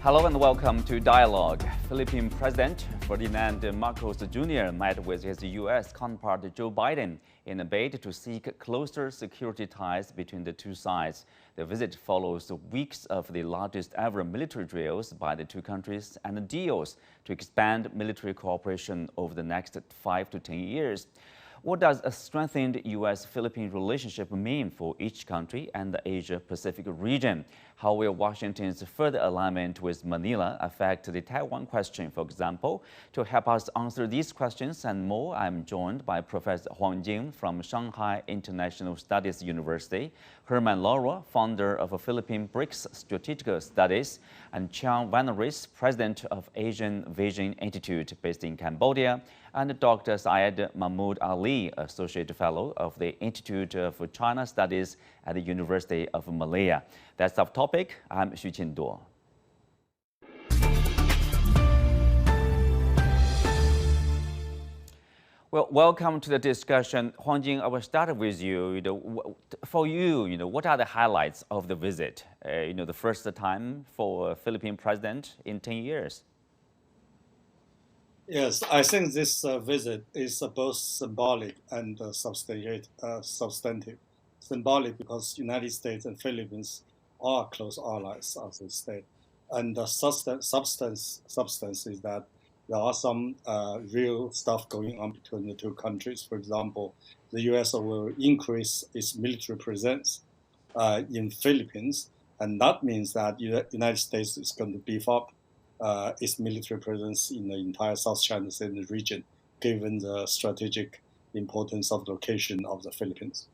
Hello and welcome to Dialogue. Philippine President Ferdinand Marcos Jr. met with his U.S. counterpart Joe Biden in a bid to seek closer security ties between the two sides. The visit follows weeks of the largest ever military drills by the two countries and deals to expand military cooperation over the next 5 to 10 years. What does a strengthened U.S.-Philippine relationship mean for each country and the Asia-Pacific region? How will Washington's further alignment with Manila affect the Taiwan question, for example? To help us answer these questions and more, I'm joined by Professor Huang Jing from Shanghai International Studies University, Herman Laurel, founder of Philippine BRICS Strategic Studies, and Chheang Vannarith, president of Asian Vision Institute based in Cambodia, and Dr. Syed Mahmud Ali, Associate Fellow of the Institute of China Studies at the University of Malaya. That's our topic. I'm Xu Qinduo. Well, welcome to the discussion. Huang Jing, I will start with you. For you, what are the highlights of the visit? The first time for a Philippine president in 10 years. Yes, I think this visit is both symbolic and substantive. Symbolic because United States and Philippines are close allies of the state, and the substance is that there are some real stuff going on between the two countries. For example, the U.S. will increase its military presence in Philippines, and that means that the United States is going to beef up its military presence in the entire South China Sea region, given the strategic importance of the location of the Philippines.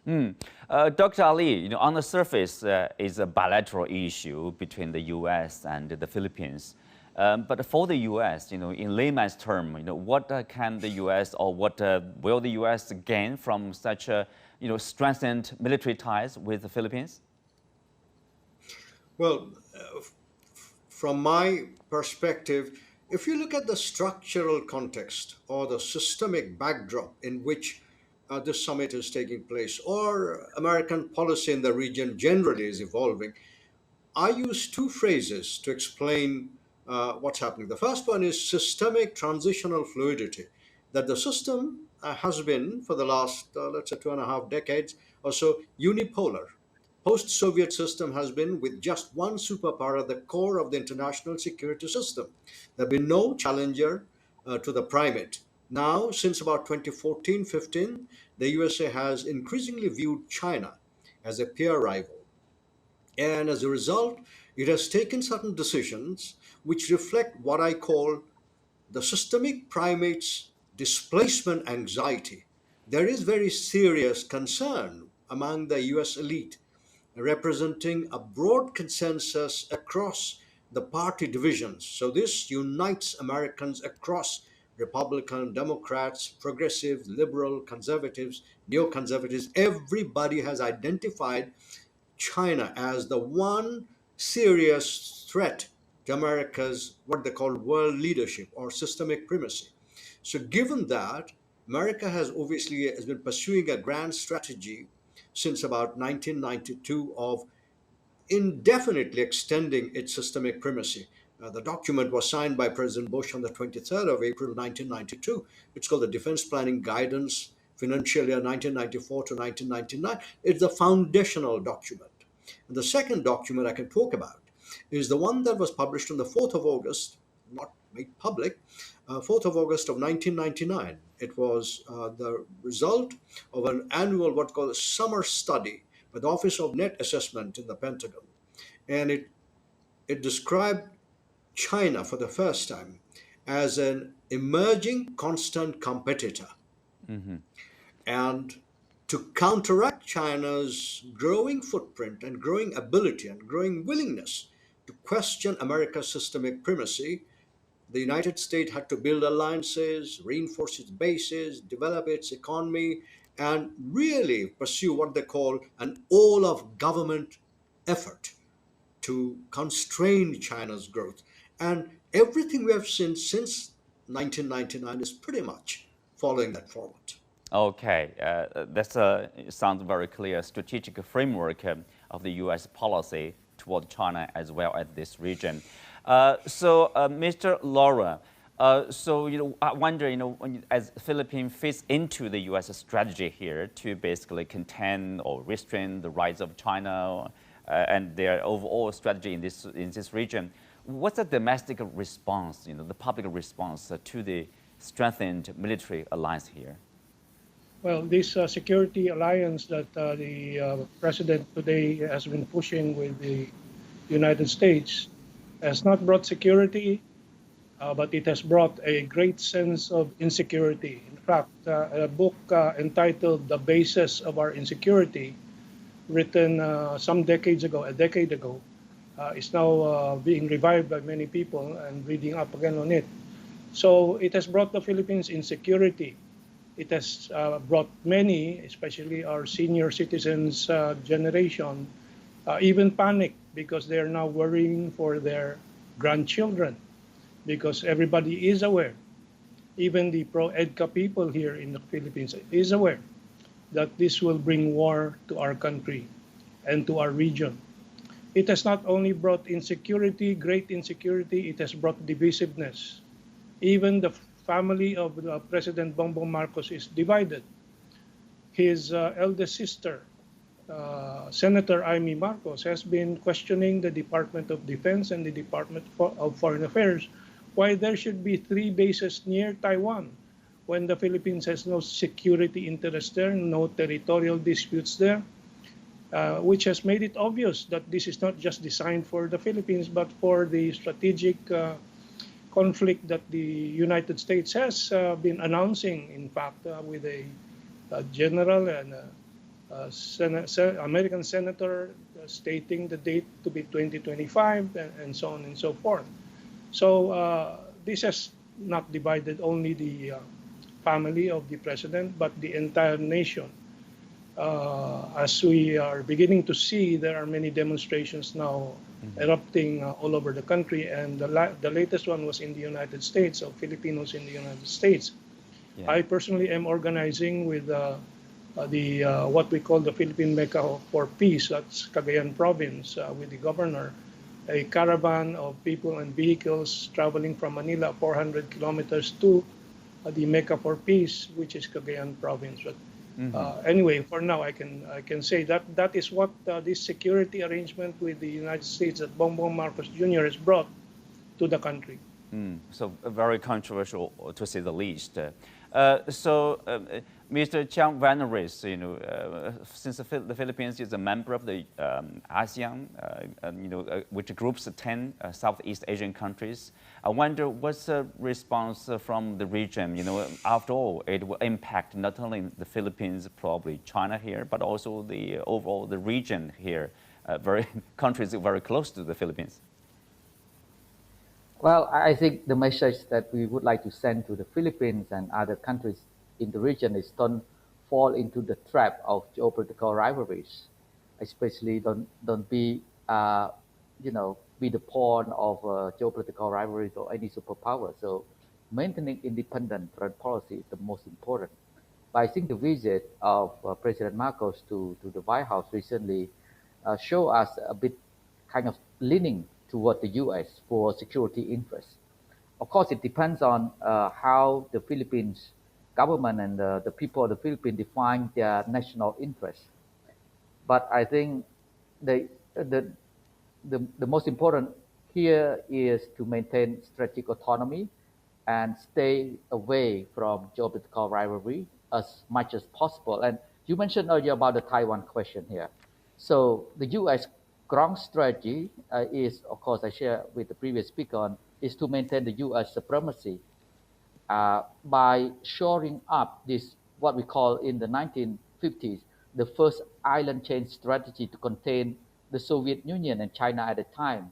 Dr. Ali, on the surface is a bilateral issue between the U.S. and the Philippines. But for the U.S., in layman's term, what can the U.S. or what will the U.S. gain from such strengthened military ties with the Philippines? Well, from my perspective, if you look at the structural context or the systemic backdrop in which this summit is taking place, or American policy in the region generally is evolving, I use two phrases to explain what's happening. The first one is systemic transitional fluidity, that the system has been for the last, let's say, 2.5 decades or so, unipolar. Post-Soviet system has been with just one superpower at the core of the international security system. There have been no challenger to the primate. Now, since about 2014-15, the USA has increasingly viewed China as a peer rival. And as a result, it has taken certain decisions which reflect what I call the systemic primate's displacement anxiety. There is very serious concern among the US elite, representing a broad consensus across the party divisions. So this unites Americans across Republican, Democrats, progressives, liberal, conservatives, neoconservatives. Everybody has identified China as the one serious threat to America's what they call world leadership or systemic primacy. So given that, America has been pursuing a grand strategy since about 1992 of indefinitely extending its systemic primacy. The document was signed by President Bush on the 23rd of April 1992. It's called the Defense Planning Guidance, financial year 1994 to 1999. It's the foundational document. And the second document I can talk about is the one that was published on the 4th of August, not made public, 4th of August of 1999. It was the result of an annual, what's called a summer study by the Office of Net Assessment in the Pentagon. And it described China for the first time as an emerging constant competitor. Mm-hmm. And to counteract China's growing footprint and growing ability and growing willingness to question America's systemic primacy, the United States had to build alliances, reinforce its bases, develop its economy, and really pursue what they call an all-of-government effort to constrain China's growth. And everything we have seen since 1999 is pretty much following that format. Okay, that sounds very clear. Strategic framework of the U.S. policy toward China as well as this region. Mr. Laurel, I wonder, as Philippines fits into the U.S. strategy here to basically contain or restrain the rise of China and their overall strategy in this region, what's the domestic response, the public response to the strengthened military alliance here? Well, this security alliance that the president today has been pushing with the United States has not brought security, but it has brought a great sense of insecurity. In fact, a book entitled The Basis of Our Insecurity, written some decades ago, a decade ago, is now being revived by many people and reading up again on it. So it has brought the Philippines insecurity. It has brought many, especially our senior citizens generation, even panic because they are now worrying for their grandchildren, because everybody is aware, even the pro-EDCA people here in the Philippines is aware that this will bring war to our country and to our region. It has not only brought insecurity, great insecurity, it has brought divisiveness. Even the family of President Bongbong Marcos is divided. His eldest sister, Senator Amy Marcos, has been questioning the Department of Defense and the Department of Foreign Affairs why there should be 3 bases near Taiwan when the Philippines has no security interest there, no territorial disputes there, which has made it obvious that this is not just designed for the Philippines but for the strategic conflict that the United States has been announcing, in fact, with a general and American senator stating the date to be 2025 and so on and so forth. So this has not divided only the family of the president, but the entire nation. As we are beginning to see, there are many demonstrations now erupting all over the country, and the latest one was in the United States, of Filipinos in the United States. Yeah. I personally am organizing with what we call the Philippine Mecca for Peace, that's Cagayan province, with the governor, a caravan of people and vehicles traveling from Manila 400 kilometers to the Mecca for Peace, which is Cagayan province. But anyway, for now, I can say that that is what this security arrangement with the United States that Bongbong Marcos Jr. has brought to the country. So very controversial, to say the least. Mr. Chheang Vannarith, since the Philippines is a member of the ASEAN, which groups 10 Southeast Asian countries, I wonder what's the response from the region? After all, it will impact not only the Philippines, probably China here, but also the overall the region here, countries very close to the Philippines. Well, I think the message that we would like to send to the Philippines and other countries in the region is don't fall into the trap of geopolitical rivalries, especially don't be be the pawn of geopolitical rivalries or any superpower. So maintaining independent foreign policy is the most important. But I think the visit of President Marcos to the White House recently show us a bit kind of leaning toward the U.S. for security interests. Of course, it depends on how the Philippines government and the people of the Philippines define their national interests. But I think the most important here is to maintain strategic autonomy and stay away from geopolitical rivalry as much as possible. And you mentioned earlier about the Taiwan question here. So the U.S. ground strategy is, of course, I share with the previous speaker is to maintain the U.S. supremacy by shoring up this, what we call in the 1950s, the first island chain strategy to contain the Soviet Union and China at the time.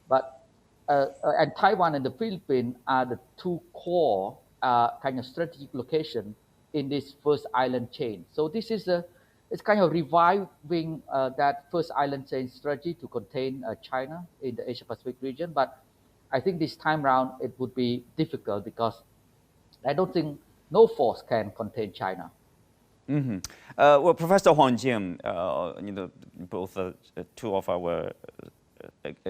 But and Taiwan and the Philippines are the two core kind of strategic location in this first island chain. So this is it's kind of reviving that first island chain strategy to contain China in the Asia Pacific region. But I think this time around it would be difficult because I don't think no force can contain China. Well, Professor Huang Jing, both two of our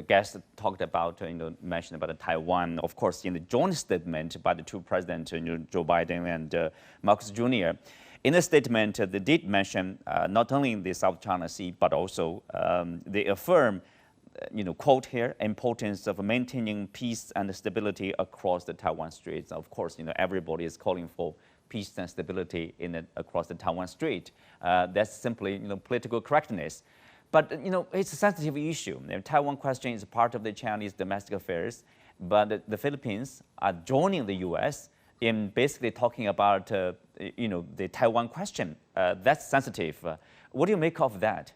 guest talked about, mentioned about Taiwan. Of course, in the joint statement by the two presidents, Joe Biden and Marcos Jr., in the statement, they did mention not only the South China Sea, but also they affirm, quote here, importance of maintaining peace and stability across the Taiwan Straits. Of course, everybody is calling for peace and stability across the Taiwan Strait. That's simply, political correctness. But, it's a sensitive issue. The Taiwan question is part of the Chinese domestic affairs, but the Philippines are joining the U.S. in basically talking about, the Taiwan question. That's sensitive. What do you make of that?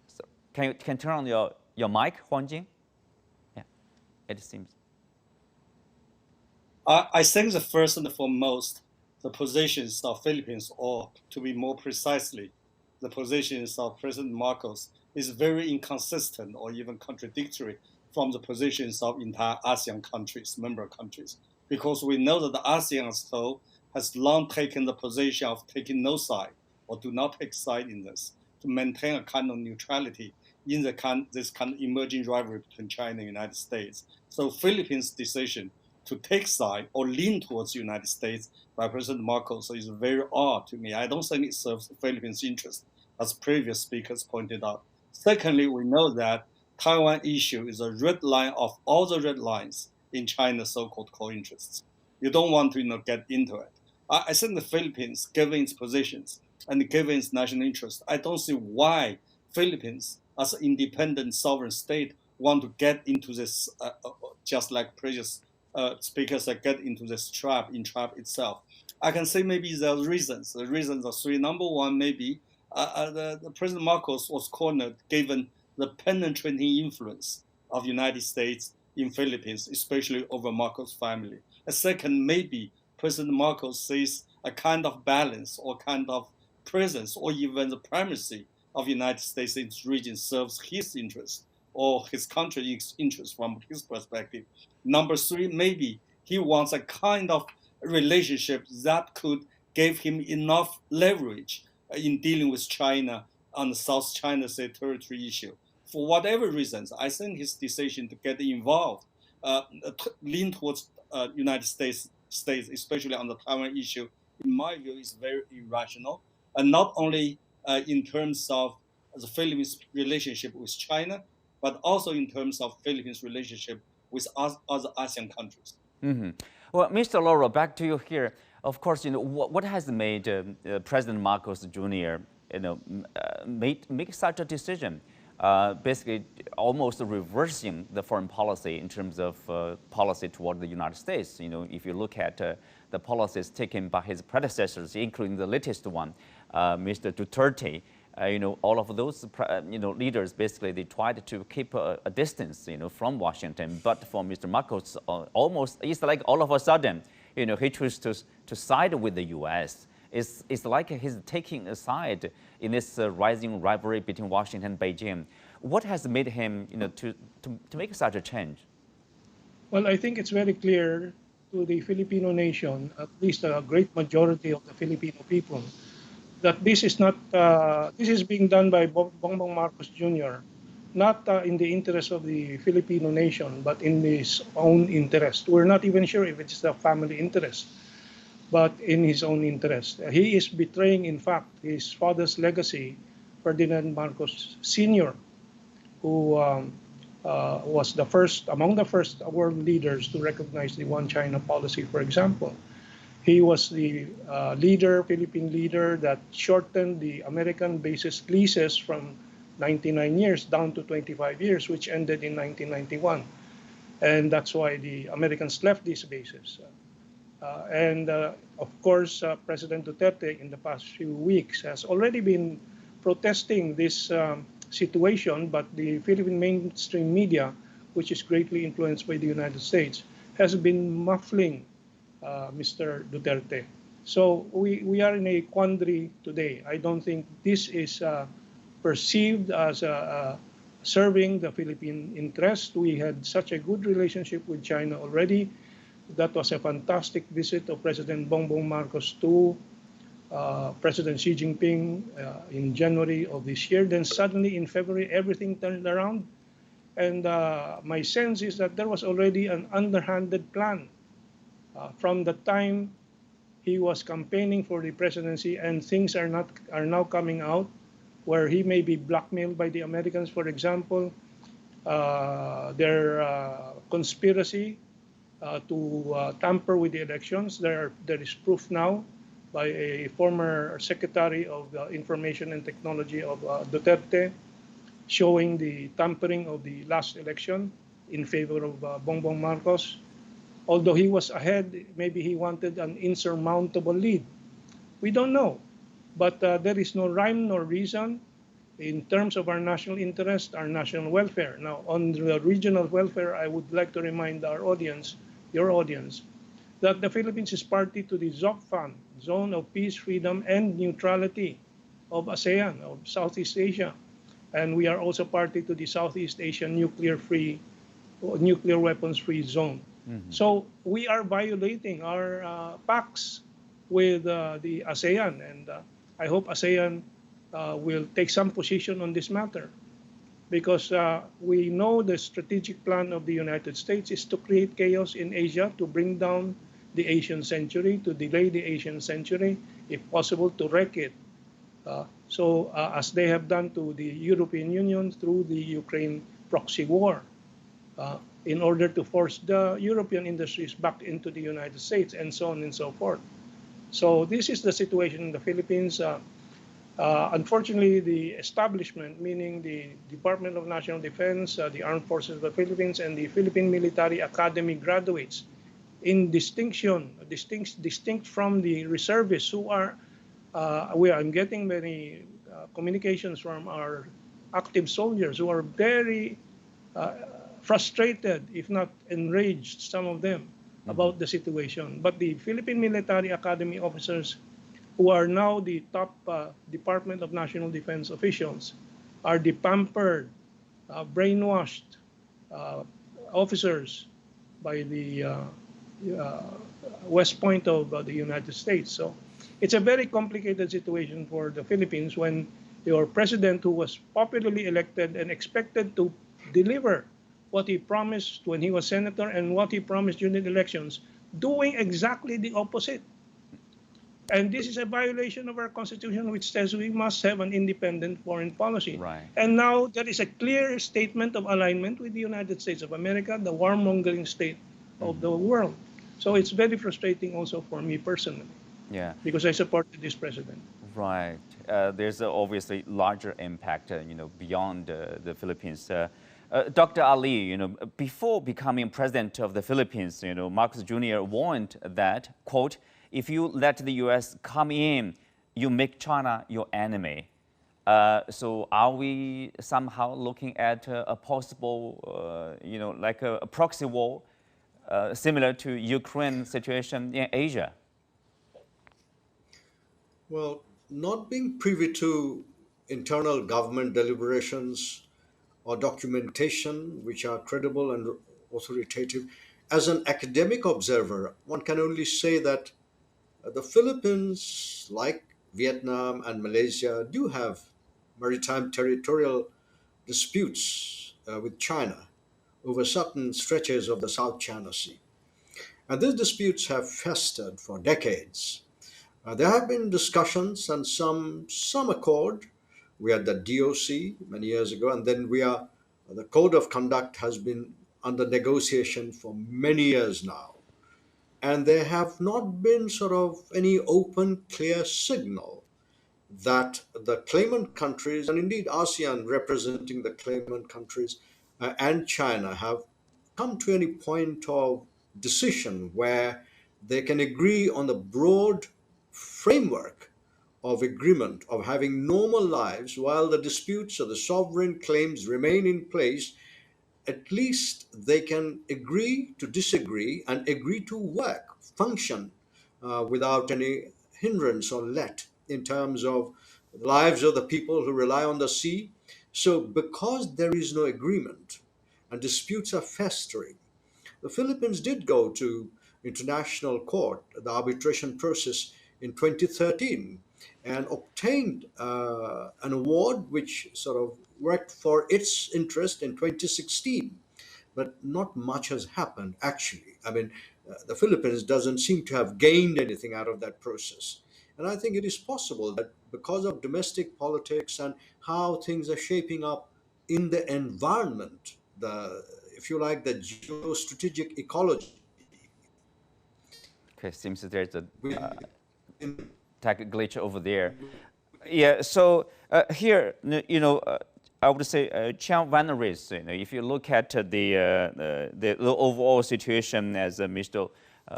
So can you turn on your mic, Huang Jing? Yeah, it seems. I think the first and foremost, the positions of Philippines, or to be more precisely, the positions of President Marcos is very inconsistent or even contradictory from the positions of entire ASEAN countries, member countries, because we know that the ASEAN as a whole has long taken the position of taking no side or do not take side in this, to maintain a kind of neutrality in this kind of emerging rivalry between China and the United States. So Philippines' decision to take side or lean towards the United States by President Marcos is very odd to me. I don't think it serves the Philippines' interest, as previous speakers pointed out. Secondly, we know that Taiwan issue is a red line of all the red lines in China's so-called core interests. You don't want to get into it. I think the Philippines, given its positions and given its national interest, I don't see why Philippines, as an independent sovereign state, want to get into this, just like previous speakers that get into this trap itself. I can say maybe there are reasons. The reasons are three. Number one, maybe the President Marcos was cornered given the penetrating influence of the United States in Philippines, especially over Marcos' family. A second, maybe President Marcos sees a kind of balance or kind of presence or even the primacy of the United States in this region serves his interest or his country's interest from his perspective. Number three, maybe he wants a kind of relationship that could give him enough leverage in dealing with China on the South China Sea territory issue. For whatever reasons, I think his decision to get involved, lean towards United States, especially on the Taiwan issue, in my view, is very irrational. And not only in terms of the Philippines' relationship with China, but also in terms of Philippines' relationship with other ASEAN countries. Mm-hmm. Well, Mr. Laurel, back to you here. Of course, what has made President Marcos Jr. Make such a decision, basically almost reversing the foreign policy in terms of policy toward the United States. If you look at the policies taken by his predecessors, including the latest one, Mr. Duterte. All of those, leaders, basically, they tried to keep a distance, from Washington. But for Mr. Marcos, almost, it's like all of a sudden, he chose to side with the U.S. It's like he's taking a side in this rising rivalry between Washington and Beijing. What has made him, to make such a change? Well, I think it's very clear to the Filipino nation, at least a great majority of the Filipino people, that this is not this is being done by Bongbong Marcos Jr. Not in the interest of the Filipino nation, but in his own interest. We're not even sure if it's the family interest, but in his own interest. He is betraying, in fact, his father's legacy, Ferdinand Marcos Sr., who was among the first world leaders to recognize the One China policy, for example. He was the Philippine leader that shortened the American bases leases from 99 years down to 25 years, which ended in 1991. And that's why the Americans left these bases. Of course, President Duterte in the past few weeks has already been protesting this situation, but the Philippine mainstream media, which is greatly influenced by the United States, has been muffling Mr. Duterte. So we are in a quandary today. I don't think this is perceived as serving the Philippine interest. We had such a good relationship with China already. That was a fantastic visit of President Bongbong Marcos to President Xi Jinping in January of this year. Then suddenly in February, everything turned around. And my sense is that there was already an underhanded plan from the time he was campaigning for the presidency, and things are now coming out where he may be blackmailed by the Americans. For example, their conspiracy to tamper with the elections. There is proof now by a former Secretary of Information and Technology of Duterte showing the tampering of the last election in favor of Bongbong Marcos. Although he was ahead, maybe he wanted an insurmountable lead. We don't know. But there is no rhyme nor reason in terms of our national interest, our national welfare. Now, on the regional welfare, I would like to remind our audience, your audience, that the Philippines is party to the ZOPFAN, Zone of Peace, Freedom, and Neutrality of ASEAN, of Southeast Asia. And we are also party to the Southeast Asian nuclear weapons-free zone. Mm-hmm. So we are violating our pacts with the ASEAN, and I hope ASEAN will take some position on this matter, because we know the strategic plan of the United States is to create chaos in Asia, to bring down the Asian century, to delay the Asian century, if possible, to wreck it. As they have done to the European Union through the Ukraine proxy war, in order to force the European industries back into the United States, and so on and so forth. So this is the situation in the Philippines. Unfortunately, the establishment, meaning the Department of National Defense, the Armed Forces of the Philippines, and the Philippine Military Academy graduates, in distinct from the reservists who are, I'm getting many communications from our active soldiers who are very frustrated, if not enraged, some of them, about the situation. But the Philippine Military Academy officers, who are now the top Department of National Defense officials, are the pampered, brainwashed officers by the West Point of the United States. So it's a very complicated situation for the Philippines when your president, who was popularly elected and expected to deliver what he promised when he was senator and what he promised during the elections, doing exactly the opposite. And this is a violation of our Constitution, which says we must have an independent foreign policy. Right. And now there is a clear statement of alignment with the United States of America, the warmongering state of the world. So it's very frustrating also for me personally. Yeah. Because I supported this president. Right. There's obviously larger impact, beyond the Philippines. Dr. Ali, before becoming president of the Philippines, Marcos Jr. warned that, quote, if you let the U.S. come in, you make China your enemy. So are we somehow looking at a possible, like a proxy war similar to Ukraine situation in Asia? Well, not being privy to internal government deliberations or documentation which are credible and authoritative, as an academic observer, one can only say that the Philippines, like Vietnam and Malaysia, do have maritime territorial disputes with China over certain stretches of the South China Sea. And these disputes have festered for decades. There have been discussions and some accord. We had the DOC many years ago, and then the Code of Conduct has been under negotiation for many years now. And there have not been sort of any open, clear signal that the claimant countries, and indeed ASEAN representing the claimant countries, and China have come to any point of decision where they can agree on the broad framework of agreement of having normal lives while the disputes or the sovereign claims remain in place. At least they can agree to disagree and agree to work, function without any hindrance or let in terms of the lives of the people who rely on the sea. So, because there is no agreement and disputes are festering, the Philippines did go to international court, the arbitration process in 2013, and obtained an award which sort of worked for its interest in 2016. But not much has happened, actually. I mean, the Philippines doesn't seem to have gained anything out of that process. And I think it is possible that because of domestic politics and how things are shaping up in the environment, the, if you like, the geostrategic ecology, Okay, seems that there's a within, tech glitch over there. Yeah, so here, I would say Chheang Vannarith, if you look at the overall situation, as Mr.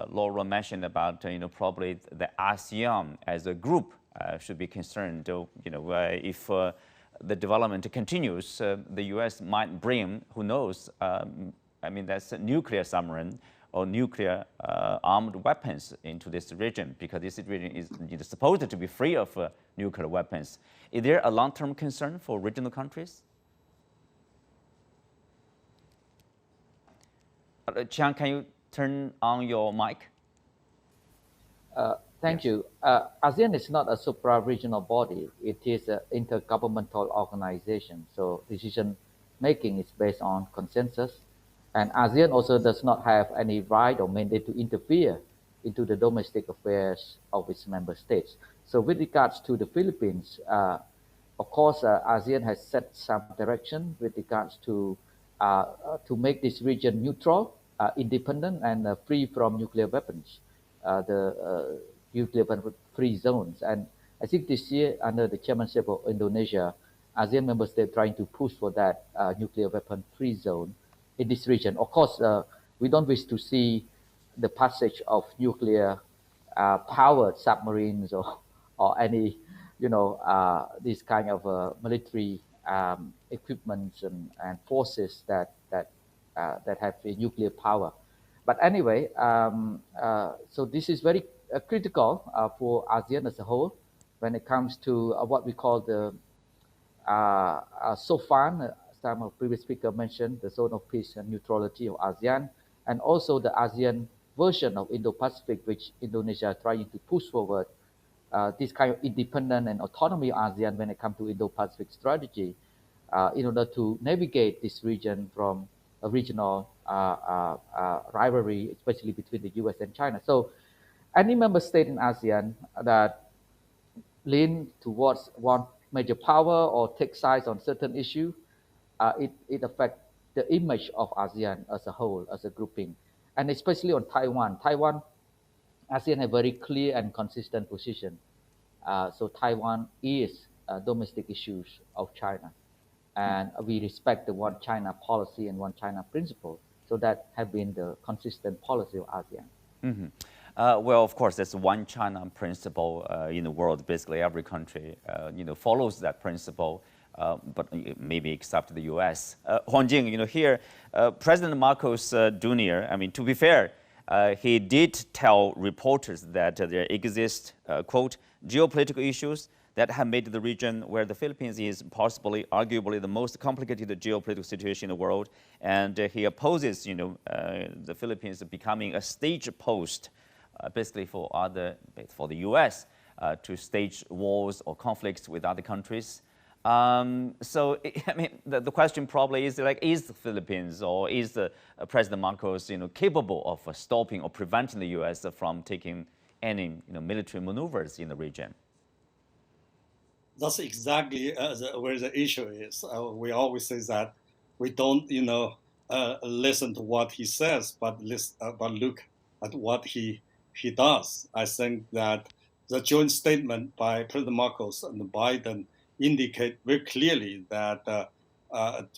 Laurel mentioned about, probably the ASEAN as a group should be concerned. If the development continues, the U.S. might bring, who knows, that's a nuclear submarine or nuclear armed weapons into this region, because this region is supposed to be free of nuclear weapons. Is there a long-term concern for regional countries? Chang, can you turn on your mic? Thank you. ASEAN is not a supra-regional body. It is an intergovernmental organization. So decision making is based on consensus. And ASEAN also does not have any right or mandate to interfere into the domestic affairs of its member states. So with regards to the Philippines, of course, ASEAN has set some direction with regards to make this region neutral, independent, and free from nuclear weapons. The nuclear weapon-free zones. And I think this year, under the chairmanship of Indonesia, ASEAN member states trying to push for that nuclear weapon-free zone in this region. Of course, we don't wish to see the passage of nuclear powered submarines or any, this kind of military equipments and forces that have a nuclear power. But anyway, so this is very critical for ASEAN as a whole when it comes to what we call the SOFAN, some of previous speaker mentioned, the zone of peace and neutrality of ASEAN, and also the ASEAN version of Indo-Pacific, which Indonesia is trying to push forward this kind of independent and autonomy of ASEAN when it comes to Indo-Pacific strategy in order to navigate this region from a regional rivalry, especially between the US and China. So any member state in ASEAN that lean towards one major power or take sides on certain issue, it affects the image of ASEAN as a whole, as a grouping, and especially on Taiwan. ASEAN have very clear and consistent position. So Taiwan is domestic issues of China, and we respect the one China policy and one China principle. So that have been the consistent policy of ASEAN. Mm-hmm. Well, of course, there's one China principle in the world. Basically, every country, follows that principle, but maybe except the U.S. Huang Jing, here, President Marcos Jr. To be fair, he did tell reporters that there exist, quote, geopolitical issues that have made the region where the Philippines is possibly, arguably, the most complicated geopolitical situation in the world, and he opposes, the Philippines becoming a stage post, basically for the U.S. To stage wars or conflicts with other countries. So, the question probably is is the Philippines or is the President Marcos, capable of stopping or preventing the U.S. from taking any, military maneuvers in the region? That's exactly where the issue is. We always say that we don't, listen to what he says, but look at what he does. I think that the joint statement by President Marcos and Biden indicate very clearly that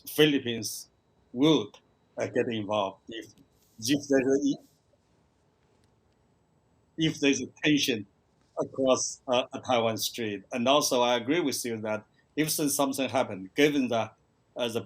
Philippines would get involved if there's a tension across Taiwan Strait. And also, I agree with you that if something happened, given the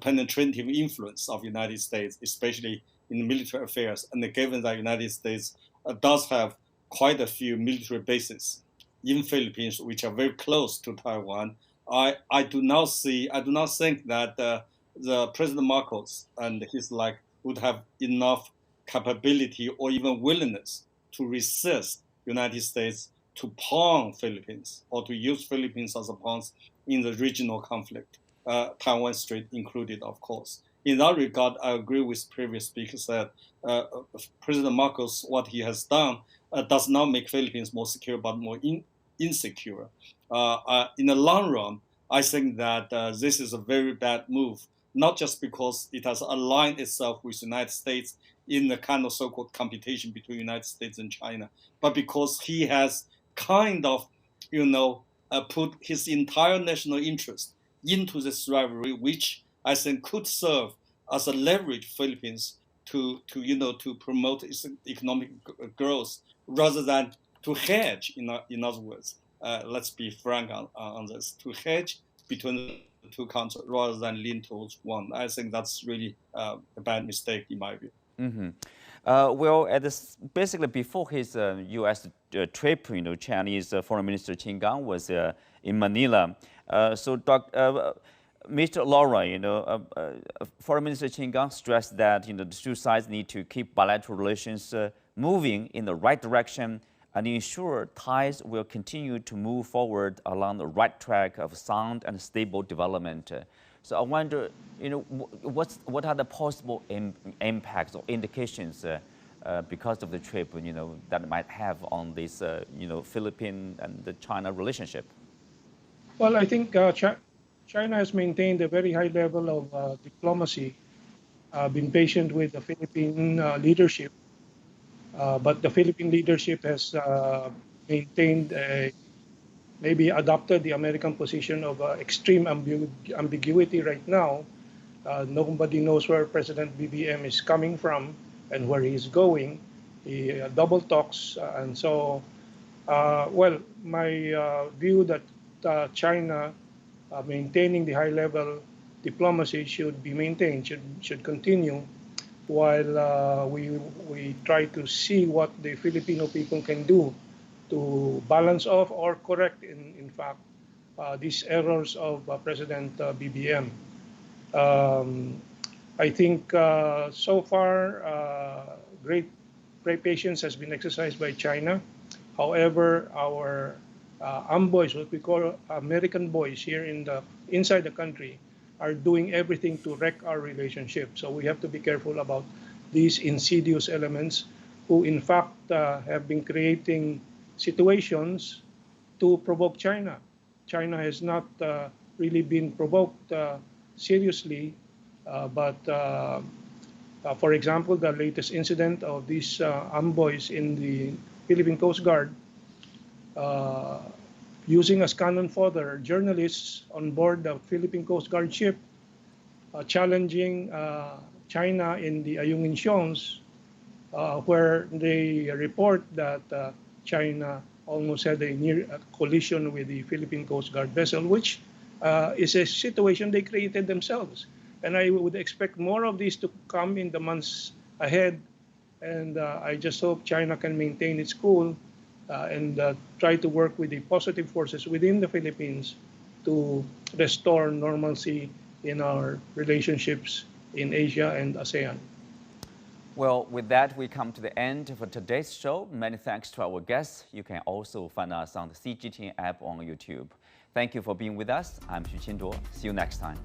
penetrating influence of the United States, especially in military affairs, and given that the United States does have quite a few military bases in Philippines, which are very close to Taiwan, I do not think that the President Marcos and his would have enough capability or even willingness to resist United States to pawn Philippines or to use Philippines as a pawn in the regional conflict, Taiwan Strait included, of course. In that regard, I agree with previous speakers that President Marcos, what he has done does not make Philippines more secure, but more insecure. In the long run, I think that this is a very bad move, not just because it has aligned itself with the United States in the kind of so-called competition between the United States and China, but because he has kind of, put his entire national interest into this rivalry, which I think could serve as a leverage for Philippines to promote its economic growth rather than to hedge. In other words, let's be frank on this, to hedge between the two countries rather than lean towards one. I think that's really a bad mistake in my view. Mm-hmm. Well, basically before his U.S. Trip, Chinese Foreign Minister Qin Gang was in Manila. Mr. Laurel, Foreign Minister Qin Gang stressed that the two sides need to keep bilateral relations moving in the right direction and ensure ties will continue to move forward along the right track of sound and stable development. So I wonder, what are the possible impacts or indications because of the trip, that it might have on this, Philippine and the China relationship? Well, I think China has maintained a very high level of diplomacy, been patient with the Philippine leadership, but the Philippine leadership has maintained maybe adopted the American position of extreme ambiguity right now. Nobody knows where President BBM is coming from and where he's going. He double talks, and so, my view that China maintaining the high-level diplomacy should be maintained, should continue, while we try to see what the Filipino people can do to balance off or correct, in fact, these errors of President BBM. I think so far great patience has been exercised by China. However, our envoys, what we call American boys here inside the country, are doing everything to wreck our relationship. So we have to be careful about these insidious elements who in fact have been creating situations to provoke China. China has not really been provoked seriously, but for example, the latest incident of these envoys in the Philippine Coast Guard using as cannon fodder journalists on board the Philippine Coast Guard ship, challenging China in the Ayungin Shoals, where they report that China almost had a near collision with the Philippine Coast Guard vessel, which is a situation they created themselves. And I would expect more of these to come in the months ahead. And I just hope China can maintain its cool and try to work with the positive forces within the Philippines to restore normalcy in our relationships in Asia and ASEAN. Well, with that, we come to the end of today's show. Many thanks to our guests. You can also find us on the CGTN app on YouTube. Thank you for being with us. I'm Xu Qinduo. See you next time.